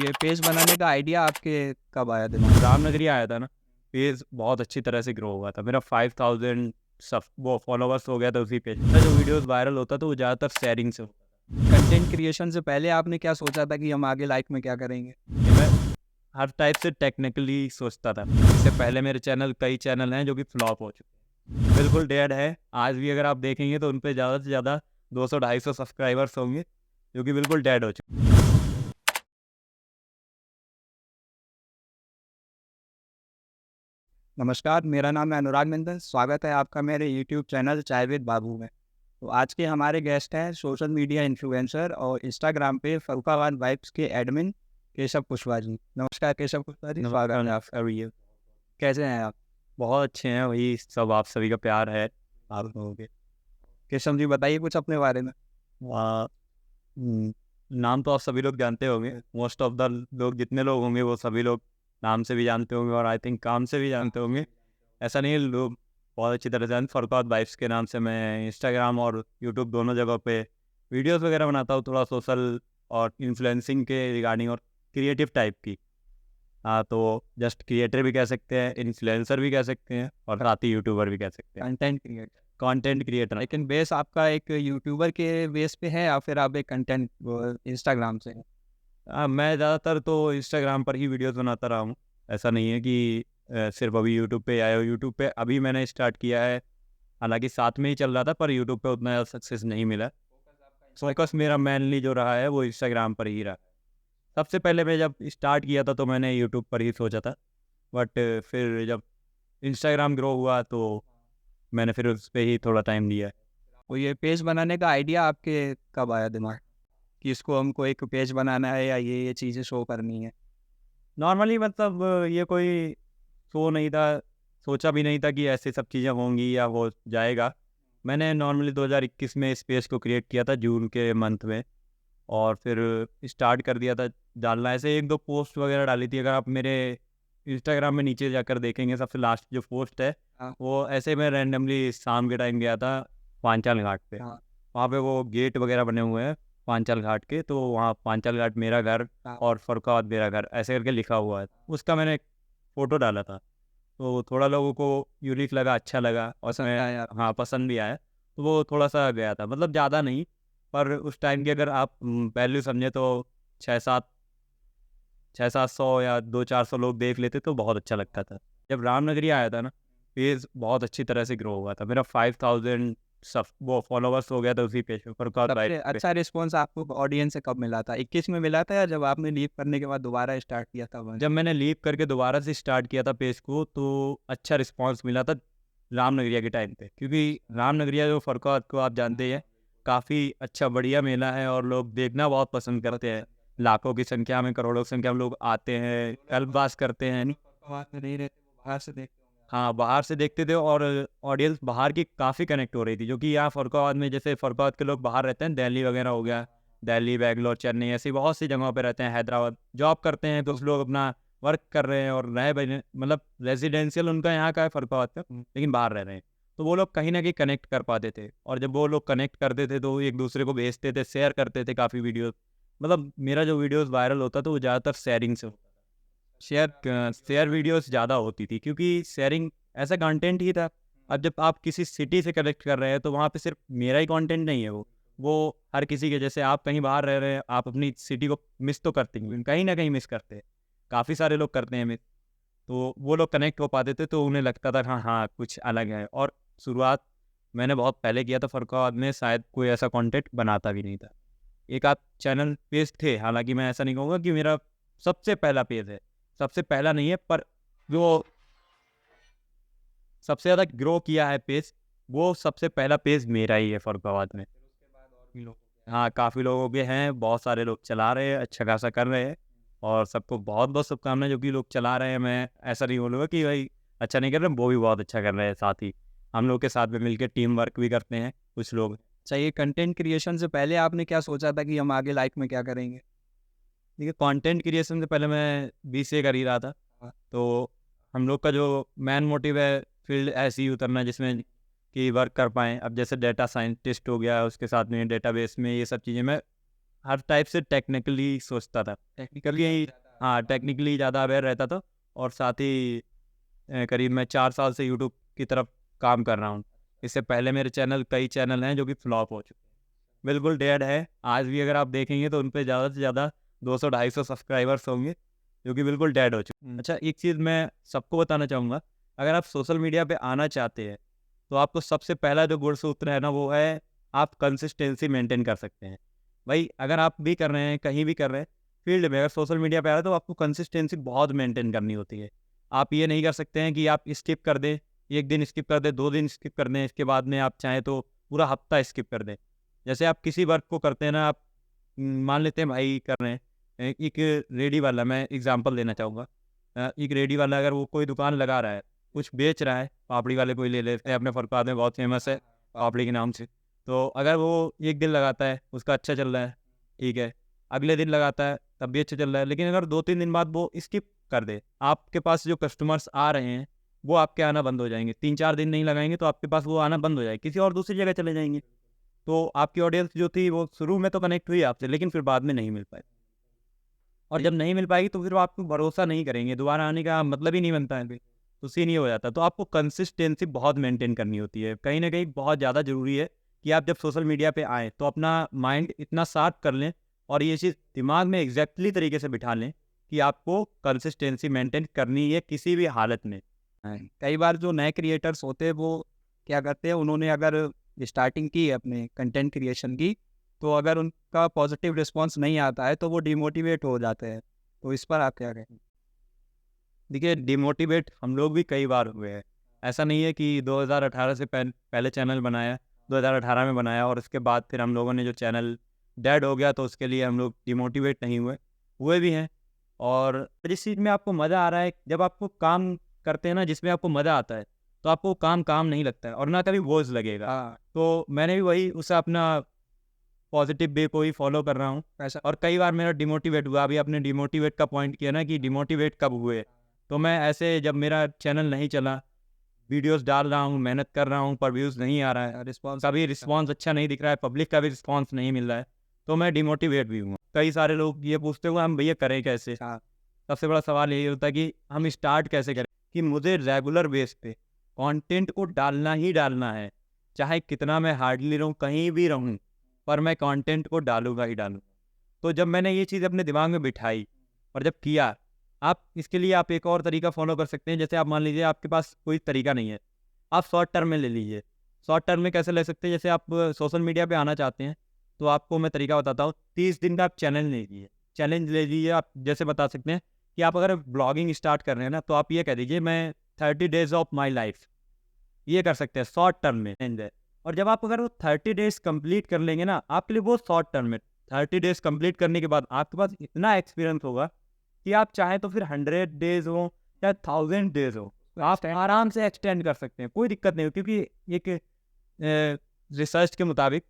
ये पेज बनाने का आइडिया आपके कब आया दिमाग में? रामनगरी आया था ना, पेज बहुत अच्छी तरह से ग्रो हुआ था। मेरा 5000 सब वो फॉलोवर्स हो गया था उसी पेज पे। जो वीडियोस वायरल होता था वो ज़्यादातर शेयरिंग से होता था। कंटेंट क्रिएशन से पहले आपने क्या सोचा था कि हम आगे लाइफ में क्या करेंगे? कि मैं हर टाइप से टेक्निकली सोचता था। इससे पहले मेरे कई चैनल हैं जो कि फ्लॉप हो चुके हैं, बिल्कुल डेड है। आज भी अगर आप देखेंगे तो उन पे ज़्यादा से ज़्यादा 200-250 सब्सक्राइबर्स होंगे जो कि बिल्कुल डेड हो चुके हैं। नमस्कार, मेरा नाम है अनुराग नंदन। स्वागत है आपका मेरे यूट्यूब चैनल चाय विद बाबू में। तो आज के हमारे गेस्ट हैं सोशल मीडिया इन्फ्लुएंसर और इंस्टाग्राम पे फरुखाबाद वाइब्स के एडमिन केशव कुशवाहा जी। नमस्कार केशव कुशवाहा जी, स्वागत है आपका। नमस्कार, कैसे हैं आप? बहुत अच्छे हैं। वही सब आप सभी का प्यार है आप लोगों के। केशव जी बताइए कुछ अपने बारे में। आ, हम्म, नाम तो आप सभी लोग जानते होंगे। मोस्ट ऑफ द लोग जितने लोग होंगे वो सभी लोग नाम से भी जानते होंगे और आई थिंक काम से भी जानते होंगे। ऐसा नहीं है, लोग बहुत अच्छी तरह से जानते। फरकात वाइब्स के नाम से मैं इंस्टाग्राम और यूट्यूब दोनों जगह पे वीडियोस वगैरह बनाता हूँ, थोड़ा सोशल और इन्फ्लुएंसिंग के रिगार्डिंग और क्रिएटिव टाइप की। हाँ, तो जस्ट क्रिएटर भी कह सकते हैं, इन्फ्लुएंसर भी कह सकते हैं और साथ ही यूट्यूबर भी कह सकते हैं। Content creator. Content creator. लेकिन बेस आपका एक यूट्यूबर के बेस पे है या फिर आप एक कंटेंट इंस्टाग्राम से? मैं ज़्यादातर तो इंस्टाग्राम पर ही वीडियोस बनाता रहा हूँ। ऐसा नहीं है कि सिर्फ अभी यूट्यूब पे आया हो। यूट्यूब पे अभी मैंने स्टार्ट किया है, हालांकि साथ में ही चल रहा था, पर यूट्यूब पे उतना सक्सेस नहीं मिला। फोकस मेरा मेनली जो रहा है वो इंस्टाग्राम पर ही रहा। सबसे पहले मैं जब स्टार्ट किया था तो मैंने यूट्यूब पर ही सोचा था, बट फिर जब इंस्टाग्राम ग्रो हुआ तो मैंने फिर उस पर ही थोड़ा टाइम दिया। वो ये पेज बनाने का आइडिया आपके कब आया दिमाग कि इसको हमको एक पेज बनाना है या ये चीज़ें शो करनी है? नॉर्मली मतलब ये कोई शो नहीं था, सोचा भी नहीं था कि ऐसी सब चीज़ें होंगी या हो जाएगा। मैंने नॉर्मली 2021 में इस पेज को क्रिएट किया था, जून के मंथ में, और फिर स्टार्ट कर दिया था डालना। ऐसे एक दो पोस्ट वगैरह डाली थी। अगर आप मेरे इंस्टाग्राम में नीचे जाकर देखेंगे, सबसे लास्ट जो पोस्ट है हाँ वो ऐसे मैं रैंडमली शाम के टाइम गया था पांचाल घाट पे। हाँ वहाँ पे वो गेट वगैरह बने हुए हैं पांचाल घाट के, तो वहाँ पांचाल घाट मेरा घर हाँ। और फरुखाबाद मेरा घर ऐसे करके लिखा हुआ है। उसका मैंने एक फ़ोटो डाला था, तो थोड़ा लोगों को यूनिक लगा, अच्छा लगा और पसंद मैं आया? हाँ पसंद भी आया। तो वो थोड़ा सा गया था, मतलब ज़्यादा नहीं, पर उस टाइम की अगर आप वैल्यू समझे तो 600-700 या 200-400 लोग देख लेते तो बहुत अच्छा लगता था। जब रामनगरी आया था ना, पेज बहुत अच्छी तरह से ग्रो हुआ था। मेरा 5000 सब वो फॉलोवर्स हो गया था उसी पेज पे, फरकात सबसे वाइब्स पे। अच्छा रिस्पॉन्स आपको ऑडियंस से कब मिला था? 21 में मिला था या जब आपने लीव करने के बाद दोबारा स्टार्ट किया था वहाँ? जब मैंने लीव करके दोबारा से स्टार्ट किया था पेज को तो अच्छा रिस्पॉन्स मिला था रामनगरिया के टाइम पे, क्योंकि रामनगरिया जो फरकात को आप जानते हैं, काफ़ी अच्छा बढ़िया मेला है और लोग देखना बहुत पसंद करते हैं। लाखों की संख्या में, करोड़ों की संख्या में लोग आते हैं, कल्पवास करते हैं। वहाँ पे नहीं रहते, वो बाहर से देखते होंगे आप। हाँ, बाहर से देखते थे और ऑडियंस बाहर की काफ़ी कनेक्ट हो रही थी, जो कि यहाँ फरुखाबाद में, जैसे फरुखाबाद के लोग बाहर रहते हैं, दिल्ली वगैरह हो गया, दिल्ली, बैंगलोर, चेन्नई, ऐसी बहुत सी जगहों पे रहते हैं, हैदराबाद जॉब करते हैं, तो उस लोग अपना वर्क कर रहे हैं और रह बने, मतलब रेजिडेंशियल उनका यहाँ का है फरुखाबाद का, लेकिन बाहर रह रहे हैं। तो वो लोग कहीं ना कहीं कनेक्ट कर पाते थे, और जब वो लोग कनेक्ट करते थे तो एक दूसरे को भेजते थे, शेयर करते थे काफ़ी वीडियोस। मतलब मेरा जो वीडियोस वायरल होता था वो ज़्यादातर शेयरिंग से होता था। शेयर वीडियोस ज़्यादा होती थी, क्योंकि शेयरिंग ऐसा कंटेंट ही था। अब जब आप किसी सिटी से कनेक्ट कर रहे हैं तो वहाँ पे सिर्फ मेरा ही कंटेंट नहीं है, वो हर किसी के, जैसे आप कहीं बाहर रह रहे हैं, आप अपनी सिटी को मिस तो करते हैं, कहीं ना कहीं मिस करते हैं, काफ़ी सारे लोग करते हैं मिस। तो वो लोग कनेक्ट हो पाते थे तो उन्हें लगता था हाँ हाँ कुछ अलग है। और शुरुआत मैंने बहुत पहले किया था फरुखाबाद में, शायद कोई ऐसा कंटेंट बनाता भी नहीं था। एक आध चैनल पेज थे, हालांकि मैं ऐसा नहीं कहूँगा कि मेरा सबसे पहला पेज है, सबसे पहला नहीं है, पर जो सबसे ज़्यादा ग्रो किया है पेज, वो सबसे पहला पेज मेरा ही है फरुखाबाद में। फिर उसके बाद और भी लोग हो गए। हाँ, काफ़ी लोगों के हैं, बहुत सारे लोग चला रहे हैं, अच्छा खासा कर रहे हैं, और सबको बहुत बहुत शुभकामनाएं जो कि लोग चला रहे हैं। मैं ऐसा नहीं बोलूँगा कि भाई अच्छा नहीं कर रहे, वो भी बहुत अच्छा कर रहे हैं। साथ ही हम लोग के साथ में मिलकर टीम वर्क भी करते हैं कुछ लोग। चाहिए कंटेंट क्रिएशन से पहले आपने क्या सोचा था कि हम आगे लाइफ में क्या करेंगे? देखिए, कंटेंट क्रिएशन से पहले मैं बीसीए कर ही रहा था, हाँ, तो हम लोग का जो मेन मोटिव है फील्ड ऐसी ही उतरना जिसमें कि वर्क कर पाएँ। अब जैसे डेटा साइंटिस्ट हो गया, उसके साथ में डेटाबेस में ये सब चीज़ें मैं हर टाइप से टेक्निकली सोचता था, टेक्निकली, हाँ टेक्निकली ज़्यादा अवेयर रहता था। और साथ ही करीब मैं 4 साल से यूट्यूब की तरफ काम कर रहा हूँ। इससे पहले मेरे कई चैनल हैं जो कि फ्लॉप हो चुके हैं, बिल्कुल डेड है। आज भी अगर आप देखेंगे तो उन पे ज़्यादा से ज़्यादा 200-250 सब्सक्राइबर्स होंगे जो कि बिल्कुल डेड हो चुके हैं। अच्छा, एक चीज़ मैं सबको बताना चाहूँगा, अगर आप सोशल मीडिया पे आना चाहते हैं तो आपको सबसे पहला जो गुण सूत्र है ना, वो है आप कंसिस्टेंसी मेंटेन कर सकते हैं। भाई अगर आप भी कर रहे हैं, कहीं भी कर रहे हैं, फील्ड में अगर सोशल मीडिया पे आ रहे हैं तो आपको कंसिस्टेंसी बहुत मेंटेन करनी होती है। आप ये नहीं कर सकते हैं कि आप स्किप कर दें, 1 दिन स्किप कर दें, 2 दिन स्किप कर दें, इसके बाद में आप चाहें तो पूरा हफ्ता स्किप कर दें। जैसे आप किसी वर्क को करते हैं ना, आप मान लेते हैं भाई कर रहे हैं, एक रेडी वाला, मैं एग्जांपल देना चाहूँगा। एक रेडी वाला अगर वो कोई दुकान लगा रहा है, कुछ बेच रहा है, पापड़ी वाले कोई ले लेते हैं, अपने फरक्काद में बहुत फेमस है पापड़ी के नाम से। तो अगर वो 1 दिन लगाता है, उसका अच्छा चल रहा है, ठीक है, अगले दिन लगाता है तब भी अच्छा चल रहा है, लेकिन अगर 2-3 दिन बाद वो स्किप कर दे, आपके पास जो कस्टमर्स आ रहे हैं वो आपके आना बंद हो जाएंगे। 3-4 दिन नहीं लगाएंगे तो आपके पास वो आना बंद हो जाएगी, किसी और दूसरी जगह चले जाएंगे। तो आपकी ऑडियंस जो थी वो शुरू में तो कनेक्ट हुई आपसे, लेकिन फिर बाद में नहीं मिल पाई। और जब नहीं मिल पाएगी तो फिर वो आपको भरोसा नहीं करेंगे, दोबारा आने का मतलब ही नहीं बनता है फिर, तो सीन ये हो जाता है। तो आपको कंसिस्टेंसी बहुत मेंटेन करनी होती है, कहीं ना कहीं बहुत ज़्यादा ज़रूरी है कि आप जब सोशल मीडिया पे आएँ तो अपना माइंड इतना शार्प कर लें और ये चीज़ दिमाग में एग्जैक्टली तरीके से बिठा लें कि आपको कंसिस्टेंसी मेंटेन करनी है किसी भी हालत में। कई बार जो नए क्रिएटर्स होते हैं वो क्या करते हैं, उन्होंने अगर स्टार्टिंग की है अपने कंटेंट क्रिएशन की, तो अगर उनका पॉजिटिव रिस्पांस नहीं आता है तो वो डिमोटिवेट हो जाते हैं। तो इस पर आप क्या कहें? देखिए, डिमोटिवेट हम लोग भी कई बार हुए हैं। ऐसा नहीं है कि 2018 से पहले चैनल बनाया, 2018 में बनाया और उसके बाद फिर हम लोगों ने जो चैनल डेड हो गया तो उसके लिए हम लोग डिमोटिवेट नहीं हुए, हुए भी हैं। और जिस चीज़ में आपको मज़ा आ रहा है, जब आपको काम करते हैं ना जिसमें आपको मज़ा आता है, तो आपको काम काम नहीं लगता है और ना कभी बोझ लगेगा। हाँ, तो मैंने भी वही उसे अपना पॉजिटिव वे को ही फॉलो कर रहा हूँ। ऐसा और कई बार मेरा डिमोटिवेट हुआ, अभी आपने डिमोटिवेट का पॉइंट किया ना कि डिमोटिवेट कब हुए, तो मैं ऐसे जब मेरा चैनल नहीं चला, वीडियोस डाल रहा हूँ, मेहनत कर रहा हूँ, पर व्यूज़ नहीं आ रहा है, रिस्पॉन्स कभी रिस्पॉन्स अच्छा नहीं दिख रहा है, पब्लिक का भी रिस्पॉन्स नहीं मिल रहा है, तो मैं डिमोटिवेट भी हुआ। कई सारे लोग ये पूछते हुए हम भैया करें कैसे। हाँ, सबसे बड़ा सवाल यही होता है कि हम स्टार्ट कैसे करें, कि मुझे रेगुलर बेस पे कंटेंट को डालना ही डालना है, चाहे कितना मैं हार्डली रहूँ, कहीं भी रहूँ, पर मैं कंटेंट को डालूंगा ही डालूंगा। तो जब मैंने ये चीज़ अपने दिमाग में बिठाई और जब किया, आप इसके लिए आप एक और तरीका फॉलो कर सकते हैं। जैसे आप मान लीजिए आपके पास कोई तरीका नहीं है, आप शॉर्ट टर्म में ले लीजिए। शॉर्ट टर्म में कैसे ले सकते हैं, जैसे आप सोशल मीडिया पे आना चाहते हैं तो आपको मैं तरीका बताता हूँ। 30 दिन का आप चैलेंज ले लीजिए। आप जैसे बता सकते हैं कि आप अगर ब्लॉगिंग स्टार्ट कर रहे हैं ना, तो आप ये कह दीजिए मैं 30 डेज ऑफ माई लाइफ, ये कर सकते हैं शॉर्ट टर्म में एंजॉय। और जब आप अगर वो 30 डेज कंप्लीट कर लेंगे ना, आपके लिए वो शॉर्ट टर्म में 30 डेज कंप्लीट करने के बाद आपके पास इतना एक्सपीरियंस होगा कि आप चाहे तो फिर 100 डेज हो या 1000 डेज हो, आप आराम से एक्सटेंड कर सकते हैं, कोई दिक्कत नहीं हो। क्योंकि एक रिसर्च के मुताबिक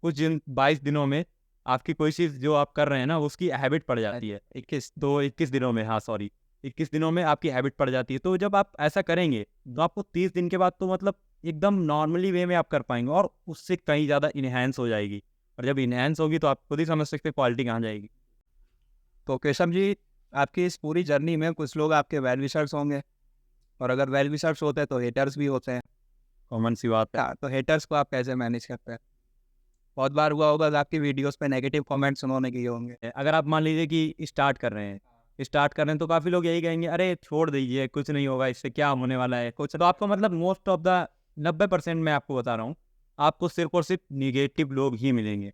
कुछ 22 दिनों में आपकी कोई चीज़ जो आप कर रहे हैं ना उसकी हैबिट पड़ जाती है। 21 दिनों में, हाँ सॉरी, 21 दिनों में आपकी हैबिट पड़ जाती है। तो जब आप ऐसा करेंगे तो आपको 30 दिन के बाद तो मतलब एकदम नॉर्मली वे में आप कर पाएंगे और उससे कहीं ज़्यादा इन्हेंस हो जाएगी। और जब इन्हेंस होगी तो आप खुद ही समझ सकते हैं क्वालिटी कहाँ जाएगी। तो केशव जी, आपकी इस पूरी जर्नी में कुछ लोग आपके वेल विशर्स होंगे, और अगर वेल विशर्स होते हैं तो हेटर्स भी होते हैं। कॉमन सी बात है। हाँ, तो हेटर्स को आप कैसे मैनेज करते हैं? बहुत बार हुआ होगा कि आपकी वीडियोस पे नेगेटिव कमेंट्स उन्होंने किए होंगे। अगर आप मान लीजिए कि स्टार्ट कर रहे हैं तो काफ़ी लोग यही कहेंगे, अरे छोड़ दीजिए, कुछ नहीं होगा, इससे क्या होने वाला है कुछ। तो आपको मतलब मोस्ट ऑफ द 90% मैं आपको बता रहा हूँ, आपको सिर्फ और सिर्फ निगेटिव लोग ही मिलेंगे।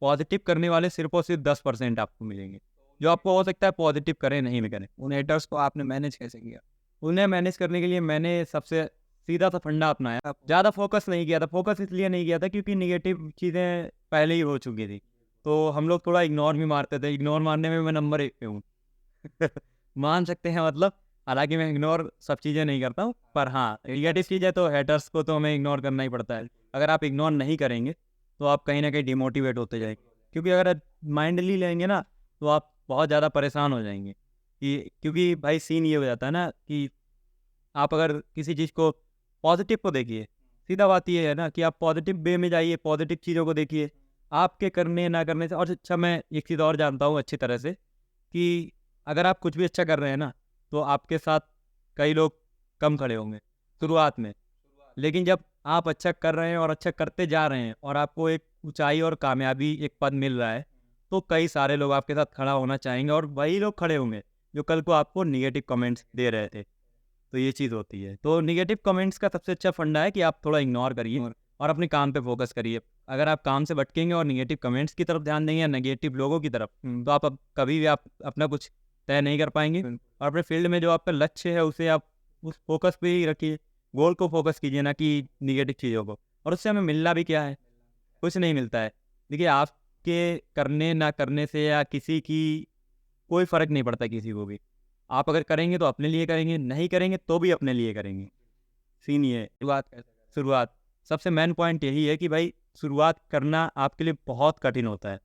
पॉजिटिव करने वाले सिर्फ और सिर्फ 10% आपको मिलेंगे, जो आपको हो सकता है पॉजिटिव करें नहीं भी करें। उन हेटर्स को आपने मैनेज कैसे किया? उन्हें मैनेज करने के लिए मैंने सबसे सीधा सा फंडा अपनाया। ज़्यादा फोकस नहीं किया था। फोकस इसलिए नहीं किया था क्योंकि निगेटिव चीज़ें पहले ही हो चुकी थी, तो हम लोग थोड़ा इग्नोर भी मारते थे। इग्नोर मारने में मैं नंबर 1 पे हूँ। मान सकते हैं मतलब, हालांकि मैं इग्नोर सब चीज़ें नहीं करता हूँ, पर हाँ निगेटिव चीज़ें तो हेटर्स को तो हमें इग्नोर करना ही पड़ता है। अगर आप इग्नोर नहीं करेंगे तो आप कहीं ना कहीं डिमोटिवेट होते जाएंगे, क्योंकि अगर माइंडली लेंगे ना तो आप बहुत ज़्यादा परेशान हो जाएंगे। क्योंकि भाई सीन ये हो जाता है ना कि आप अगर किसी चीज़ को पॉजिटिव को देखिए, सीधा बात ये है ना कि आप पॉजिटिव वे में जाइए, पॉजिटिव चीज़ों को देखिए। आपके करने ना करने से। और अच्छा, मैं एक चीज़ और जानता हूँ अच्छी तरह से कि अगर आप कुछ भी अच्छा कर रहे हैं ना, तो आपके साथ कई लोग कम खड़े होंगे शुरुआत में। लेकिन जब आप अच्छा कर रहे हैं और अच्छा करते जा रहे हैं और आपको एक ऊंचाई और कामयाबी, एक पद मिल रहा है, तो कई सारे लोग आपके साथ खड़ा होना चाहेंगे और वही लोग खड़े होंगे जो कल को आपको निगेटिव कमेंट्स दे रहे थे। तो ये चीज़ होती है। तो निगेटिव कमेंट्स का सबसे अच्छा फंडा है कि आप थोड़ा इग्नोर करिए और अपने काम पे फोकस करिए। अगर आप काम से भटकेंगे और निगेटिव कमेंट्स की तरफ ध्यान देंगे या नेगेटिव लोगों की तरफ, तो आप कभी भी आप अपना कुछ तय नहीं कर पाएंगे। और अपने फील्ड में जो आपका लक्ष्य है उसे आप उस फोकस पे ही रखिए, गोल को फोकस कीजिए, ना कि निगेटिव चीज़ों को। और उससे हमें मिलना भी क्या है? कुछ नहीं मिलता है। देखिए, आपके करने ना करने से या किसी की कोई फ़र्क नहीं पड़ता किसी को भी। आप अगर करेंगे तो अपने लिए करेंगे, नहीं करेंगे तो भी अपने लिए करेंगे। सीन ये है। शुरुआत सबसे मेन पॉइंट यही है कि भाई शुरुआत करना आपके लिए बहुत कठिन होता है।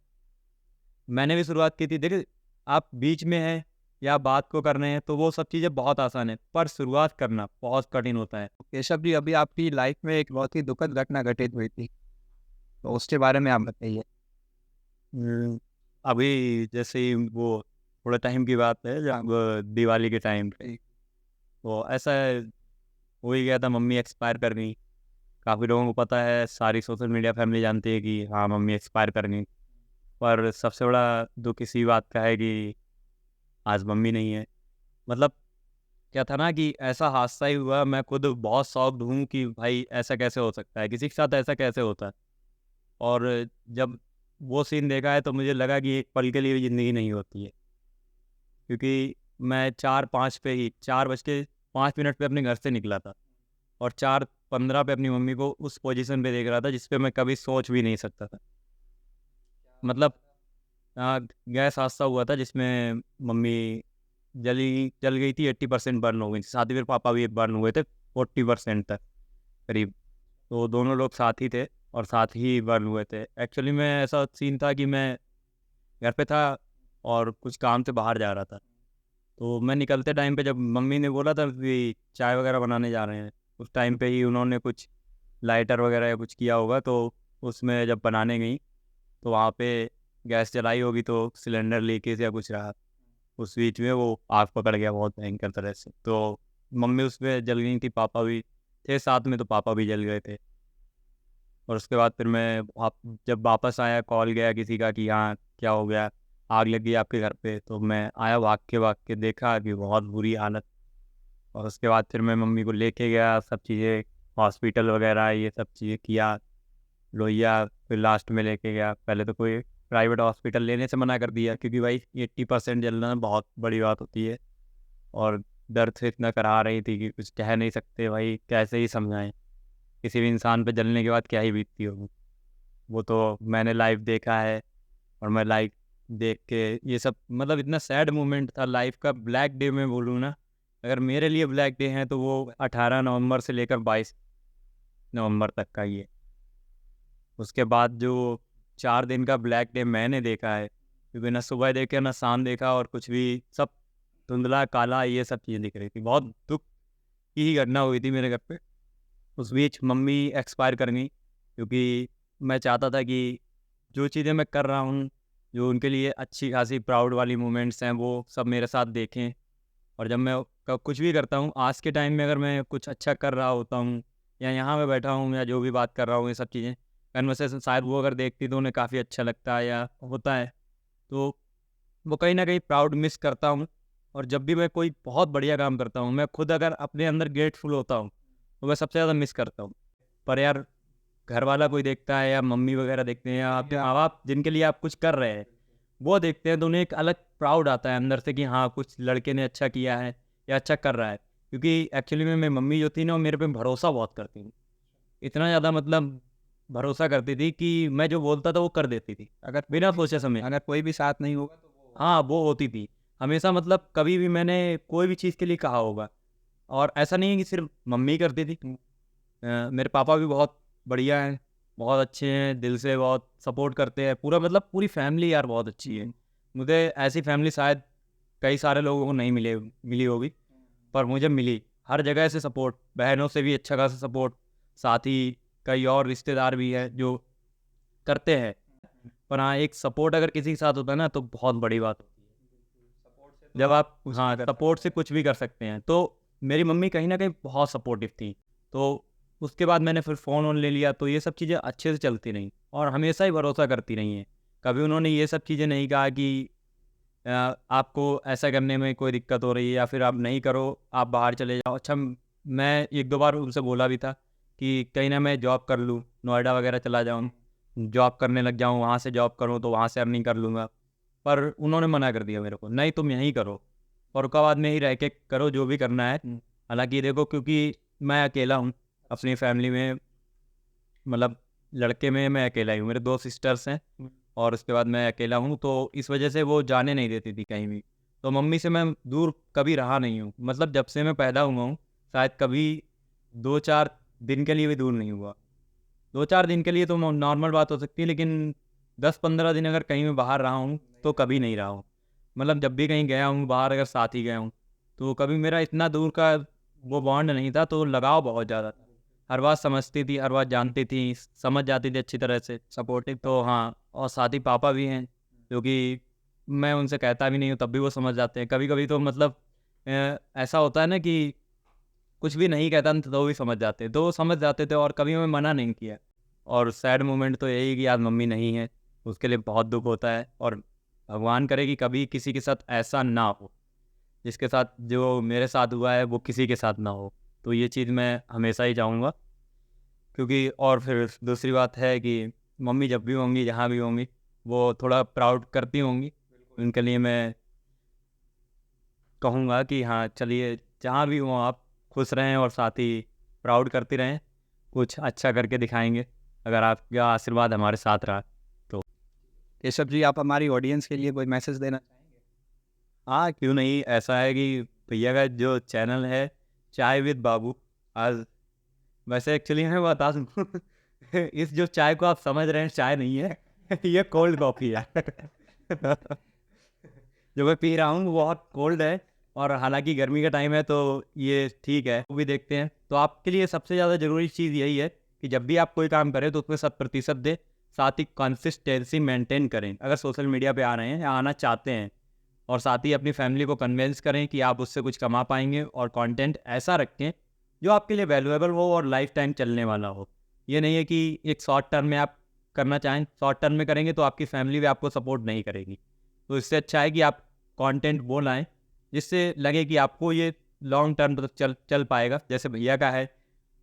मैंने भी शुरुआत की थी। देखिए, आप बीच में हैं या बात को कर रहे हैं तो वो सब चीज़ें बहुत आसान है, पर शुरुआत करना बहुत कठिन होता है। केशव जी, अभी आपकी लाइफ में एक बहुत ही दुखद घटना घटित हुई थी, तो उसके बारे में आप बताइए। अभी जैसे ही वो थोड़ा टाइम की बात है, जब दिवाली के टाइम पे, तो ऐसा हो ही गया था, मम्मी एक्सपायर कर गई। काफ़ी लोगों को पता है, सारी सोशल मीडिया फैमिली जानती है कि हाँ, मम्मी एक्सपायर कर गई। पर सबसे बड़ा दुःख इसी बात का है कि आज मम्मी नहीं है। मतलब क्या था ना कि ऐसा हादसा ही हुआ, मैं खुद बहुत शॉक्ड हूँ कि भाई ऐसा कैसे हो सकता है, किसी के साथ ऐसा कैसे होता है। और जब वो सीन देखा है तो मुझे लगा कि एक पल के लिए भी ज़िंदगी नहीं होती है। क्योंकि मैं 4:05 पे ही 4:05 पे अपने घर से निकला था और 4:15 पे अपनी मम्मी को उस पोजीशन पे देख रहा था जिस पे मैं कभी सोच भी नहीं सकता था। मतलब गैस हादसा हुआ था जिसमें मम्मी जल गई थी, 80% बर्न हो गई थी। साथ ही फिर पापा भी बर्न हुए थे 40% तक करीब। तो दोनों लोग साथ ही थे और साथ ही बर्न हुए थे। एक्चुअली में ऐसा सीन था कि मैं घर पे था और कुछ काम से बाहर जा रहा था। तो मैं निकलते टाइम पे जब मम्मी ने बोला था कि चाय वगैरह बनाने जा रहे हैं, उस टाइम पे ही उन्होंने कुछ लाइटर वगैरह या कुछ किया होगा। तो उसमें जब बनाने गई तो वहाँ पे गैस जलाई होगी, तो सिलेंडर लीकेज या कुछ रहा। उस बीच में वो आग पकड़ गया बहुत भयंकर तरह से। तो मम्मी उसमें जल गई थी, पापा भी थे साथ में, तो पापा भी जल गए थे। और उसके बाद फिर मैं जब वापस आया, कॉल गया किसी का कि हाँ क्या हो गया, आग लग गई आपके घर पे। तो मैं आया, भाग के देखा कि बहुत बुरी हालत। और उसके बाद फिर मैं मम्मी को लेके गया, सब चीज़ें हॉस्पिटल वगैरह ये सब चीज़ें किया, लोहिया। फिर लास्ट में लेके गया, पहले तो कोई प्राइवेट हॉस्पिटल लेने से मना कर दिया क्योंकि भाई 80% जलना बहुत बड़ी बात होती है। और दर्द से इतना करा रही थी कि कुछ कह नहीं सकते भाई, कैसे ही समझाएं। किसी भी इंसान पे जलने के बाद क्या ही बीतती होगी, वो तो मैंने लाइव देखा है। और मैं लाइव देख के ये सब, मतलब इतना सैड मोमेंट था लाइफ का। ब्लैक डे में बोलूँ ना, अगर मेरे लिए ब्लैक डे है तो वो 18 नवंबर से लेकर 22 नवंबर तक का ही है। उसके बाद जो 4 दिन का ब्लैक डे मैंने देखा है, क्योंकि ना सुबह देखा ना शाम देखा, और कुछ भी सब धुंधला काला ये सब चीज़ें दिख रही थी। बहुत दुख की ही घटना हुई थी मेरे घर पे। उस बीच मम्मी एक्सपायर कर गई, क्योंकि मैं चाहता था कि जो चीज़ें मैं कर रहा हूँ, जो उनके लिए अच्छी खासी प्राउड वाली मोमेंट्स हैं, वो सब मेरे साथ देखें। और जब मैं कुछ भी करता हूँ आज के टाइम में, अगर मैं कुछ अच्छा कर रहा होता हूँ या यहाँ मैं बैठा हूँ या जो भी बात कर रहा हूँ, ये सब चीज़ें कन्वर्सेशन शायद वो अगर देखती तो उन्हें काफ़ी अच्छा लगता है या होता है। तो वो कहीं ना कहीं प्राउड मिस करता हूँ। और जब भी मैं कोई बहुत बढ़िया काम करता हूँ, मैं खुद अगर अपने अंदर ग्रेटफुल होता हूँ, तो मैं सबसे ज़्यादा मिस करता हूँ। पर यार, घर वाला कोई देखता है या मम्मी वगैरह देखते हैं या आपके माँ बाप जिनके लिए आप कुछ कर रहे हैं, वो देखते हैं तो उन्हें एक अलग प्राउड आता है अंदर से कि हाँ, कुछ लड़के ने अच्छा किया है या अच्छा कर रहा है। क्योंकि एक्चुअली में मेरी मम्मी जो थी ना, वो मेरे पे भरोसा बहुत करती थी। इतना ज़्यादा मतलब भरोसा करती थी कि मैं जो बोलता था वो कर देती थी, अगर बिना सोचे समझे। अगर कोई भी साथ नहीं होगा तो वो हाँ, वो होती थी हमेशा। मतलब कभी भी मैंने कोई भी चीज़ के लिए कहा होगा, और ऐसा नहीं है कि सिर्फ मम्मी करती थी। मेरे पापा भी बहुत बढ़िया हैं, बहुत अच्छे हैं, दिल से बहुत सपोर्ट करते हैं। पूरा मतलब पूरी फैमिली यार बहुत अच्छी है। मुझे ऐसी फैमिली शायद कई सारे लोगों को नहीं मिली होगी, पर मुझे मिली। हर जगह से सपोर्ट, बहनों से भी अच्छा खासा सपोर्ट, साथ ही कई और रिश्तेदार भी हैं जो करते हैं। पर हाँ, एक सपोर्ट अगर किसी के साथ होता है ना तो बहुत बड़ी बात होती है। जब आप हाँ, सपोर्ट से कुछ भी कर सकते हैं। तो मेरी मम्मी कहीं न कहीं बहुत सपोर्टिव थी। तो उसके बाद मैंने फिर फ़ोन-वोन ले लिया, तो ये सब चीज़ें अच्छे से चलती रहीं और हमेशा ही भरोसा करती रही हैं। कभी उन्होंने ये सब चीज़ें नहीं कहा कि आपको ऐसा करने में कोई दिक्कत हो रही है या फिर आप नहीं करो, आप बाहर चले जाओ। अच्छा, मैं 1-2 बार उनसे बोला भी था कि कहीं ना मैं जॉब कर लूँ, नोएडा वगैरह चला जाऊँ, जॉब करने लग जाऊँ, वहाँ से जॉब करूँ तो वहाँ से अर्निंग कर लूँगा। पर उन्होंने मना कर दिया मेरे को, नहीं तुम यहीं करो, फर्रुखाबाद में ही रह के करो जो भी करना है। हालाँकि देखो, क्योंकि मैं अकेला हूँ अपनी फैमिली में, मतलब लड़के में मैं अकेला ही हूँ, मेरे 2 सिस्टर्स हैं और उसके बाद मैं अकेला हूँ, तो इस वजह से वो जाने नहीं देती थी कहीं भी। तो मम्मी से मैं दूर कभी रहा नहीं हूँ, मतलब जब से मैं पैदा हुआ हूँ, शायद कभी 2-4 दिन के लिए भी दूर नहीं हुआ। 2-4 दिन के लिए तो नॉर्मल बात हो सकती है, लेकिन 10-15 दिन अगर कहीं मैं बाहर रहा हूँ, तो कभी नहीं रहा हूँ। मतलब जब भी कहीं गया हूँ बाहर, अगर साथ ही गया हूँ, तो कभी मेरा इतना दूर का वो बॉन्ड नहीं था, तो लगाव बहुत ज़्यादा था। हर बात समझती थी, हर बात जानती थी, समझ जाती थी अच्छी तरह से, सपोर्टिव। तो हाँ, और साथ ही पापा भी हैं, जो कि मैं उनसे कहता भी नहीं हूँ, तब भी वो समझ जाते हैं। कभी-कभी तो मतलब ऐसा होता है ना कि कुछ भी नहीं कहता न, तो भी समझ जाते हैं। तो वो समझ जाते थे और कभी मैं मना नहीं किया। और सैड मोमेंट तो यही कि आज मम्मी नहीं है, उसके लिए बहुत दुःख होता है और भगवान करे कि कभी किसी के साथ ऐसा ना हो। जिसके साथ जो मेरे साथ हुआ है, वो किसी के साथ ना हो। तो ये चीज़ मैं हमेशा ही चाहूँगा, क्योंकि और फिर दूसरी बात है कि मम्मी जब भी होंगी, जहाँ भी होंगी, वो थोड़ा प्राउड करती होंगी। उनके लिए मैं कहूँगा कि हाँ, चलिए जहाँ भी हों आप, खुश रहें और साथ ही प्राउड करती रहें। कुछ अच्छा करके दिखाएँगे, अगर आपका आशीर्वाद हमारे साथ रहा तो। केशव जी, आप हमारी ऑडियंस के लिए कोई मैसेज देना चाहेंगे? हाँ, क्यों नहीं। ऐसा है कि भैया का जो चैनल है, चाय विद बाबू, आज वैसे एक्चुअली मैं बता दूँ इस जो चाय को आप समझ रहे हैं, चाय नहीं है ये कोल्ड कॉफ़ी है जो मैं पी रहा हूँ वो बहुत कोल्ड है, और हालांकि गर्मी का टाइम है तो ये ठीक है, वो भी देखते हैं। तो आपके लिए सबसे ज़्यादा ज़रूरी चीज़ यही है कि जब भी आप कोई काम करें तो उसमें 100% दें, साथ ही कंसिस्टेंसी मेंटेन करें। अगर सोशल मीडिया पे आ रहे हैं या आना चाहते हैं, और साथ ही अपनी फैमिली को कन्विंस करें कि आप उससे कुछ कमा पाएंगे, और कंटेंट ऐसा रखें जो आपके लिए वैल्यूएबल हो और लाइफ टाइम चलने वाला हो। ये नहीं है कि एक शॉर्ट टर्म में आप करना चाहें, शॉर्ट टर्म में करेंगे तो आपकी फैमिली भी आपको सपोर्ट नहीं करेगी। तो इससे अच्छा है कि आप कंटेंट वो लाएं जिससे लगे कि आपको ये लॉन्ग टर्म तक चल पाएगा। जैसे भैया का है,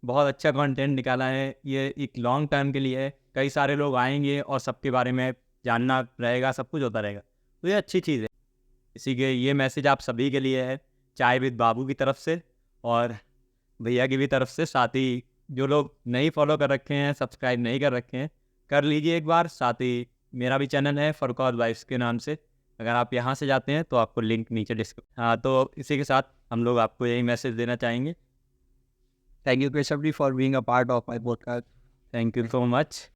बहुत अच्छा कंटेंट निकाला है, ये एक लॉन्ग टर्म के लिए है, कई सारे लोग आएंगे और सबके बारे में जानना रहेगा, सब कुछ होता रहेगा, तो ये अच्छी चीज़ है। इसी के ये मैसेज आप सभी के लिए है, चाय विद बाबू की तरफ से और भैया की भी तरफ से। साथ ही जो लोग नहीं फॉलो कर रखे हैं, सब्सक्राइब नहीं कर रखे हैं, कर लीजिए एक बार। साथ ही मेरा भी चैनल है फर्रुखाबाद वाइब्स के नाम से, अगर आप यहाँ से जाते हैं तो आपको लिंक नीचे डिस्क्रिप्शन। हाँ, तो इसी के साथ हम लोग आपको यही मैसेज देना चाहेंगे। Thank you Keshav ji for being a part of my podcast. Thank you so much.